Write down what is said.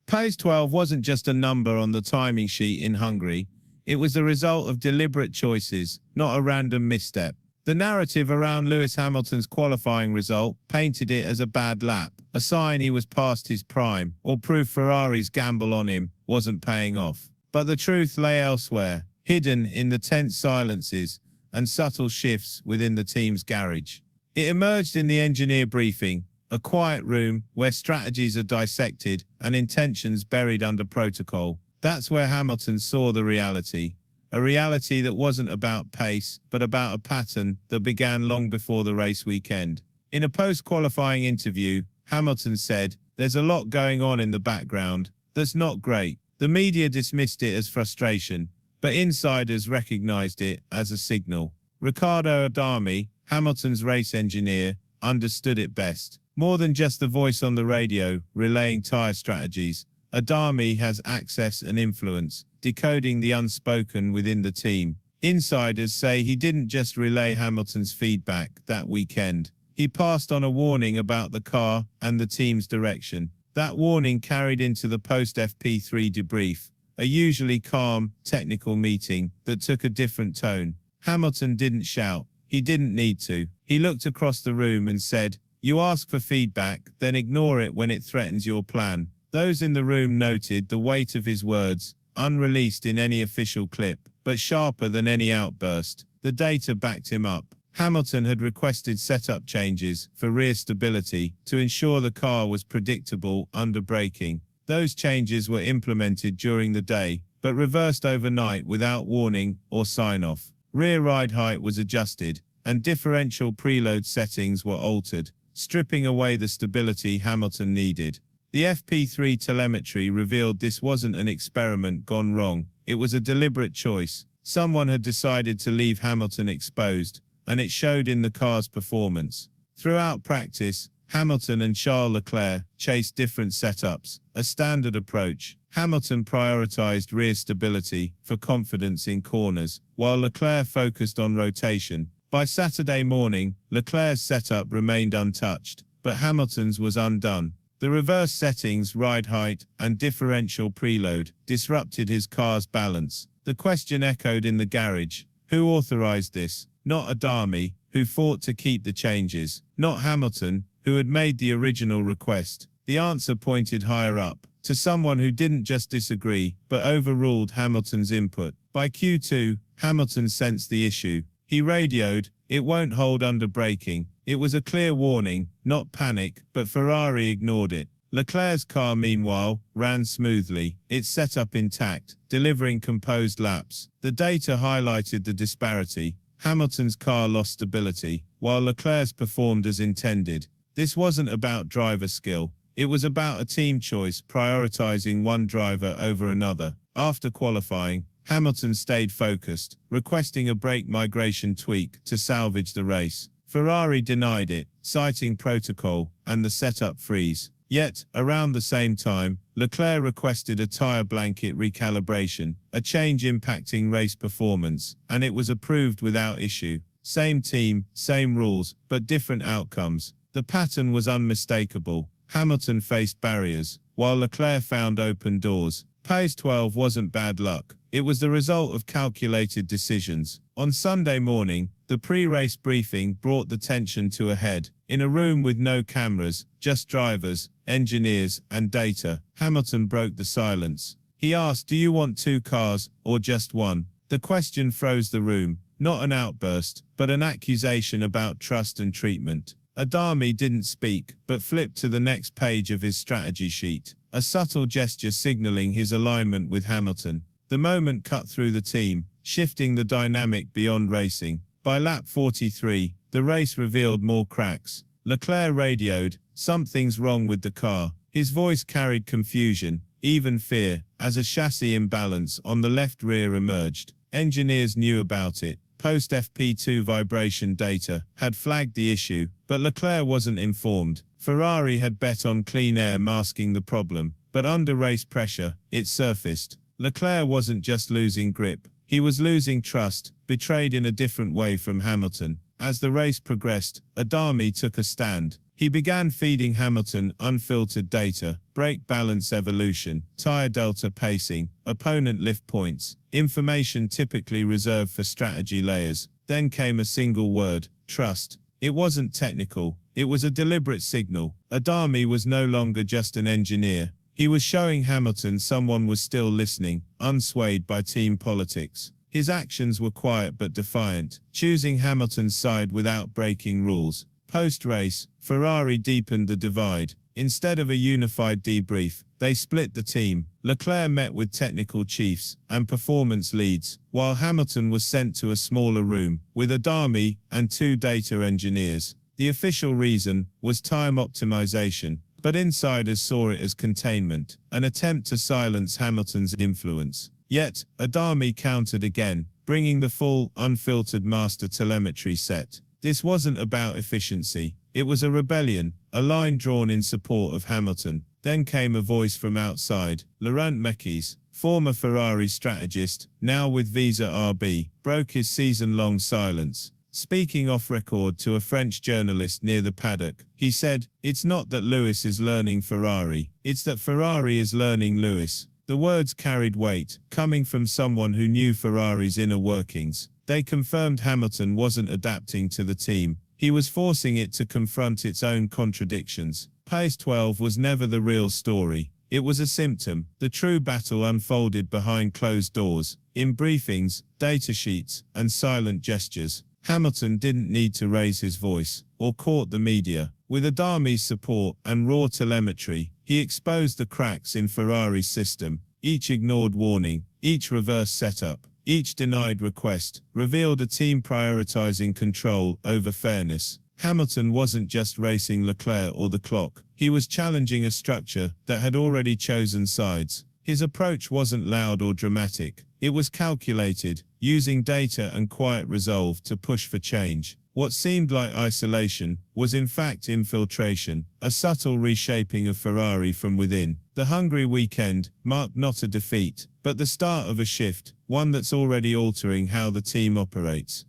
P12 wasn't just a number on the timing sheet in Hungary. It was the result of deliberate choices, not a random misstep. The narrative around Lewis Hamilton's qualifying result painted it as a bad lap, a sign he was past his prime, or proof Ferrari's gamble on him wasn't paying off. But the truth lay elsewhere, hidden in the tense silences and subtle shifts within the team's garage. It emerged in the engineer briefing, a quiet room where strategies are dissected and intentions buried under protocol. That's where Hamilton saw the reality. A reality that wasn't about pace, but about a pattern that began long before the race weekend. In a post-qualifying interview, Hamilton said, "There's a lot going on in the background that's not great." The media dismissed it as frustration, but insiders recognized it as a signal. Ricardo Adami, Hamilton's race engineer, understood it best. More than just the voice on the radio, relaying tire strategies, Adami has access and influence, decoding the unspoken within the team. Insiders say he didn't just relay Hamilton's feedback that weekend. He passed on a warning about the car and the team's direction. That warning carried into the post-FP3 debrief, a usually calm, technical meeting that took a different tone. Hamilton didn't shout. He didn't need to. He looked across the room and said, "You ask for feedback, then ignore it when it threatens your plan." Those in the room noted the weight of his words, unreleased in any official clip, but sharper than any outburst. The data backed him up. Hamilton had requested setup changes for rear stability to ensure the car was predictable under braking. Those changes were implemented during the day, but reversed overnight without warning or sign-off. Rear ride height was adjusted, and differential preload settings were altered, stripping away the stability Hamilton needed. The FP3 telemetry revealed this wasn't an experiment gone wrong. It was a deliberate choice. Someone had decided to leave Hamilton exposed, and it showed in the car's performance. Throughout practice, Hamilton and Charles Leclerc chased different setups, a standard approach. Hamilton prioritized rear stability for confidence in corners, while Leclerc focused on rotation. By Saturday morning, Leclerc's setup remained untouched, but Hamilton's was undone. The reverse settings, ride height, and differential preload disrupted his car's balance. The question echoed in the garage: who authorized this? Not Adami, who fought to keep the changes. Not Hamilton, who had made the original request. The answer pointed higher up, to someone who didn't just disagree, but overruled Hamilton's input. By Q2, Hamilton sensed the issue. He radioed, "It won't hold under braking." It was a clear warning, not panic, but Ferrari ignored it. Leclerc's car, meanwhile, ran smoothly, its setup intact, delivering composed laps. The data highlighted the disparity. Hamilton's car lost stability, while Leclerc's performed as intended. This wasn't about driver skill. It was about a team choice, prioritizing one driver over another. After qualifying, Hamilton stayed focused, requesting a brake migration tweak to salvage the race. Ferrari denied it, citing protocol and the setup freeze. Yet, around the same time, Leclerc requested a tire blanket recalibration, a change impacting race performance, and it was approved without issue. Same team, same rules, but different outcomes. The pattern was unmistakable. Hamilton faced barriers, while Leclerc found open doors. P12 wasn't bad luck. It was the result of calculated decisions. On Sunday morning, the pre-race briefing brought the tension to a head. In a room with no cameras, just drivers, engineers, and data, Hamilton broke the silence. He asked, "Do you want two cars, or just one?" The question froze the room, not an outburst, but an accusation about trust and treatment. Adami didn't speak, but flipped to the next page of his strategy sheet, a subtle gesture signaling his alignment with Hamilton. The moment cut through the team, shifting the dynamic beyond racing. By lap 43, the race revealed more cracks. Leclerc radioed, "Something's wrong with the car." His voice carried confusion, even fear, as a chassis imbalance on the left rear emerged. Engineers knew about it. Post-FP2 vibration data had flagged the issue, but Leclerc wasn't informed. Ferrari had bet on clean air masking the problem, but under race pressure, it surfaced. Leclerc wasn't just losing grip, he was losing trust, betrayed in a different way from Hamilton. As the race progressed, Adami took a stand. He began feeding Hamilton unfiltered data, brake balance evolution, tire delta pacing, opponent lift points, information typically reserved for strategy layers. Then came a single word: trust. It wasn't technical, it was a deliberate signal. Adami was no longer just an engineer. He was showing Hamilton someone was still listening, unswayed by team politics. His actions were quiet but defiant, choosing Hamilton's side without breaking rules. Post-race, Ferrari deepened the divide. Instead of a unified debrief, they split the team. Leclerc met with technical chiefs and performance leads, while Hamilton was sent to a smaller room with Adami and 2 data engineers. The official reason was time optimization, but insiders saw it as containment, an attempt to silence Hamilton's influence. Yet, Adami countered again, bringing the full, unfiltered master telemetry set. This wasn't about efficiency, it was a rebellion, a line drawn in support of Hamilton. Then came a voice from outside. Laurent Mekies, former Ferrari strategist, now with Visa RB, broke his season-long silence. Speaking off record to a French journalist near the paddock, he said, "It's not that Lewis is learning Ferrari, it's that Ferrari is learning Lewis." The words carried weight, coming from someone who knew Ferrari's inner workings. They confirmed Hamilton wasn't adapting to the team, he was forcing it to confront its own contradictions. P12 was never the real story, it was a symptom. The true battle unfolded behind closed doors, in briefings, datasheets, and silent gestures. Hamilton didn't need to raise his voice, or court the media. With Adami's support and raw telemetry, he exposed the cracks in Ferrari's system. Each ignored warning, each reverse setup, each denied request, revealed a team prioritizing control over fairness. Hamilton wasn't just racing Leclerc or the clock, he was challenging a structure that had already chosen sides. His approach wasn't loud or dramatic, it was calculated, using data and quiet resolve to push for change. What seemed like isolation was in fact infiltration, a subtle reshaping of Ferrari from within. The Hungary weekend marked not a defeat, but the start of a shift, one that's already altering how the team operates.